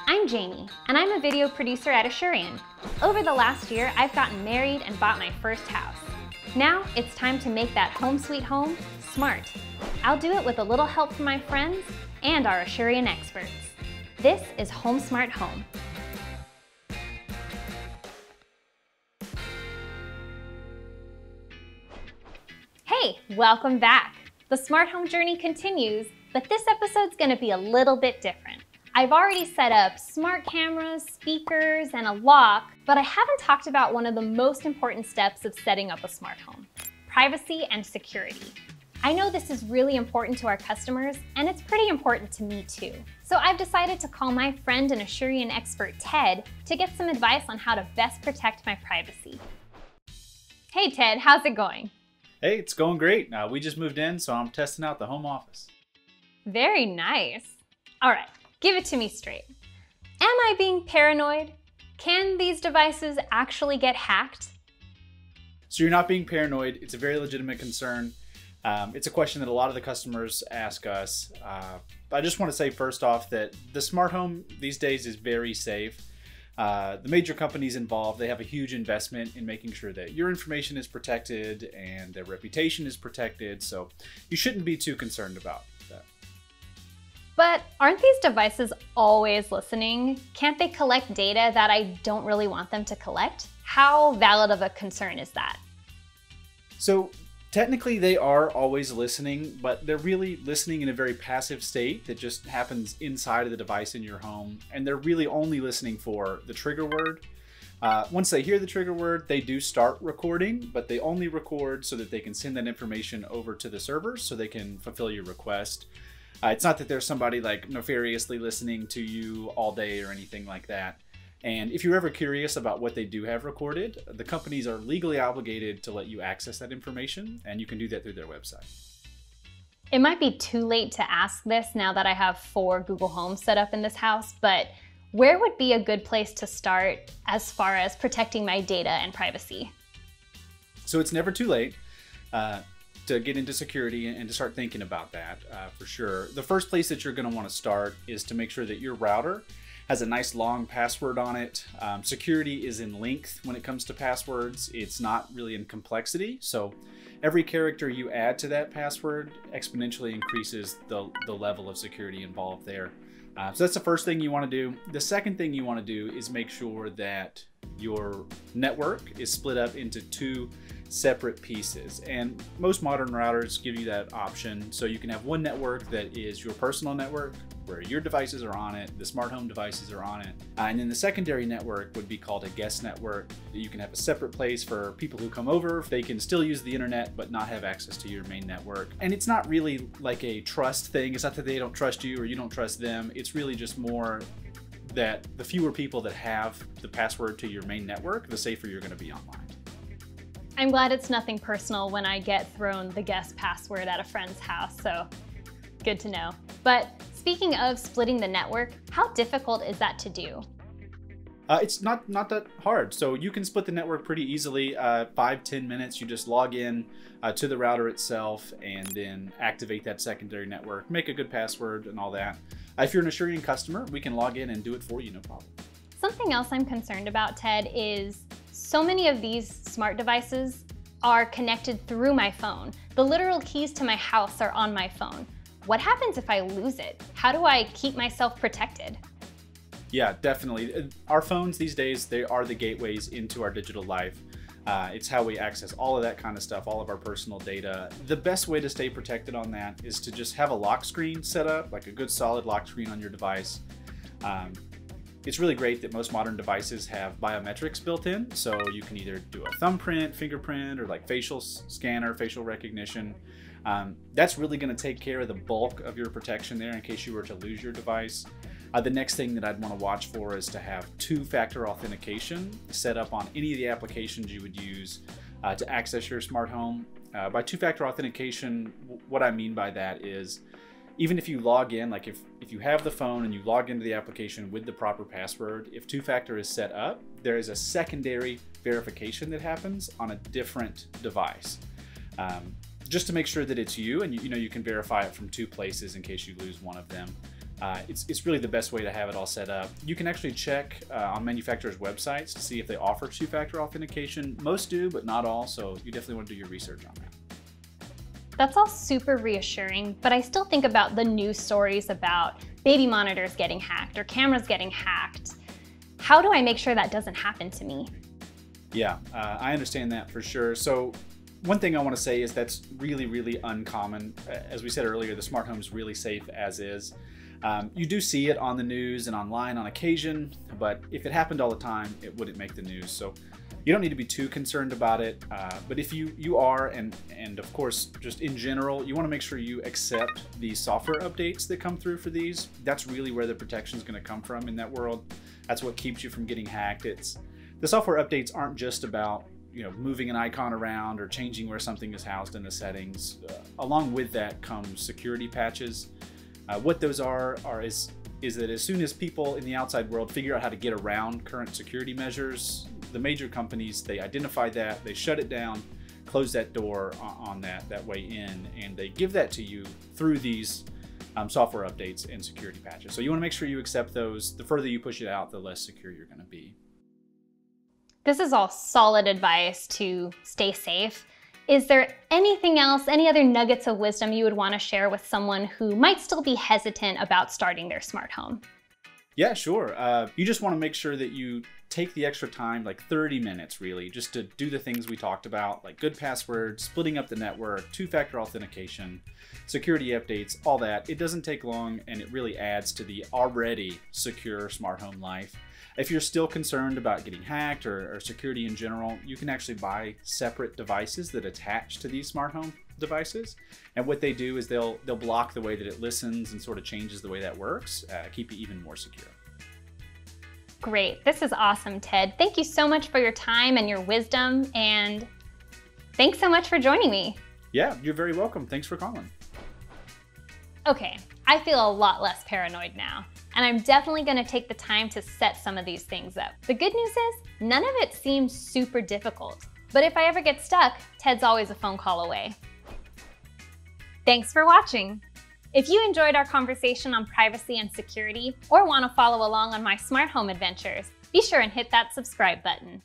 I'm Jamie, and I'm a video producer at Asurion. Over the last year, I've gotten married and bought my first house. Now, it's time to make that home sweet home smart. I'll do it with a little help from my friends and our Asurion experts. This is Home Smart Home. Hey, welcome back. The smart home journey continues, but this episode's gonna be a little bit different. I've already set up smart cameras, speakers, and a lock, but I haven't talked about one of the most important steps of setting up a smart home: privacy and security. I know this is really important to our customers, and it's pretty important to me too. So I've decided to call my friend and Asurion expert, Ted, to get some advice on how to best protect my privacy. Hey Ted, how's it going? Hey, it's going great. We just moved in, so I'm testing out the home office. Very nice. All right. Give it to me straight. Am I being paranoid? Can these devices actually get hacked? So you're not being paranoid. It's a very legitimate concern. It's a question that a lot of the customers ask us. I just want to say first off that the smart home these days is very safe. The major companies involved, they have a huge investment in making sure that your information is protected and their reputation is protected. So you shouldn't be too concerned about that. But aren't these devices always listening? Can't they collect data that I don't really want them to collect? How valid of a concern is that? So technically they are always listening, but they're really listening in a very passive state that just happens inside of the device in your home. And they're really only listening for the trigger word. Once they hear the trigger word, they do start recording, but they only record so that they can send that information over to the servers so they can fulfill your request. It's not that there's somebody like nefariously listening to you all day or anything like that. And if you're ever curious about what they do have recorded, the companies are legally obligated to let you access that information, and you can do that through their website. It might be too late to ask this now that I have 4 Google Homes set up in this house, but where would be a good place to start as far as protecting my data and privacy? So it's never too late to get into security and to start thinking about that for sure. The first place that you're going to want to start is to make sure that your router has a nice long password on it. Security is in length when it comes to passwords. It's not really in complexity. So every character you add to that password exponentially increases the level of security involved there. So that's the first thing you want to do. The second thing you want to do is make sure that your network is split up into 2 separate pieces, and most modern routers give you that option. So you can have one network that is your personal network where your devices are on it, the smart home devices are on it, and then the secondary network would be called a guest network. You can have a separate place for people who come over. They can still use the internet but not have access to your main network. And it's not really like a trust thing. It's not that they don't trust you or you don't trust them. It's really just more that the fewer people that have the password to your main network, the safer you're going to be online. I'm glad it's nothing personal when I get thrown the guest password at a friend's house, so good to know. But speaking of splitting the network, how difficult is that to do? It's not that hard. So you can split the network pretty easily. 5-10 minutes, you just log in to the router itself and then activate that secondary network, make a good password and all that. If you're an Asurion customer, we can log in and do it for you, no problem. Something else I'm concerned about, Ted, is so many of these smart devices are connected through my phone. The literal keys to my house are on my phone. What happens if I lose it? How do I keep myself protected? Yeah, definitely. Our phones these days, they are the gateways into our digital life. It's how we access all of that kind of stuff, all of our personal data. The best way to stay protected on that is to just have a lock screen set up, like a good solid lock screen on your device. It's really great that most modern devices have biometrics built in, so you can either do a thumbprint, fingerprint, or like facial scanner, facial recognition. That's really going to take care of the bulk of your protection there in case you were to lose your device. The next thing that I'd want to watch for is to have 2-factor authentication set up on any of the applications you would use to access your smart home. By 2-factor authentication, what I mean by that is even if you log in, like if you have the phone and you log into the application with the proper password, if 2-factor is set up, there is a secondary verification that happens on a different device. Just to make sure that it's you, and you can verify it from 2 places in case you lose one of them. It's really the best way to have it all set up. You can actually check on manufacturers' websites to see if they offer two-factor authentication. Most do, but not all, so you definitely want to do your research on that. That's all super reassuring, but I still think about the news stories about baby monitors getting hacked or cameras getting hacked. How do I make sure that doesn't happen to me? Yeah, I understand that for sure. So one thing I want to say is that's really, really uncommon. As we said earlier, the smart home is really safe as is. You do see it on the news and online on occasion, but if it happened all the time, it wouldn't make the news. So you don't need to be too concerned about it. But if you are, and of course, just in general, you want to make sure you accept the software updates that come through for these. That's really where the protection is going to come from in that world. That's what keeps you from getting hacked. The software updates aren't just about moving an icon around or changing where something is housed in the settings. Along with that comes security patches. What those is that as soon as people in the outside world figure out how to get around current security measures, the major companies, they identify that, they shut it down, close that door on that way in, and they give that to you through these software updates and security patches. So you want to make sure you accept those. The further you push it out, the less secure you're going to be. This is all solid advice to stay safe. Is there anything else, any other nuggets of wisdom you would want to share with someone who might still be hesitant about starting their smart home? Yeah, sure. You just want to make sure that you take the extra time, like 30 minutes really, just to do the things we talked about, like good passwords, splitting up the network, two-factor authentication, security updates, all that. It doesn't take long, and it really adds to the already secure smart home life. If you're still concerned about getting hacked or security in general, you can actually buy separate devices that attach to these smart home devices. And what they do is they'll block the way that it listens and sort of changes the way that works, keep it even more secure. Great. This is awesome, Ted. Thank you so much for your time and your wisdom, and thanks so much for joining me. Yeah, you're very welcome. Thanks for calling. Okay, I feel a lot less paranoid now, and I'm definitely going to take the time to set some of these things up. The good news is, none of it seems super difficult, but if I ever get stuck, Ted's always a phone call away. Thanks for watching. If you enjoyed our conversation on privacy and security, or want to follow along on my smart home adventures, be sure and hit that subscribe button.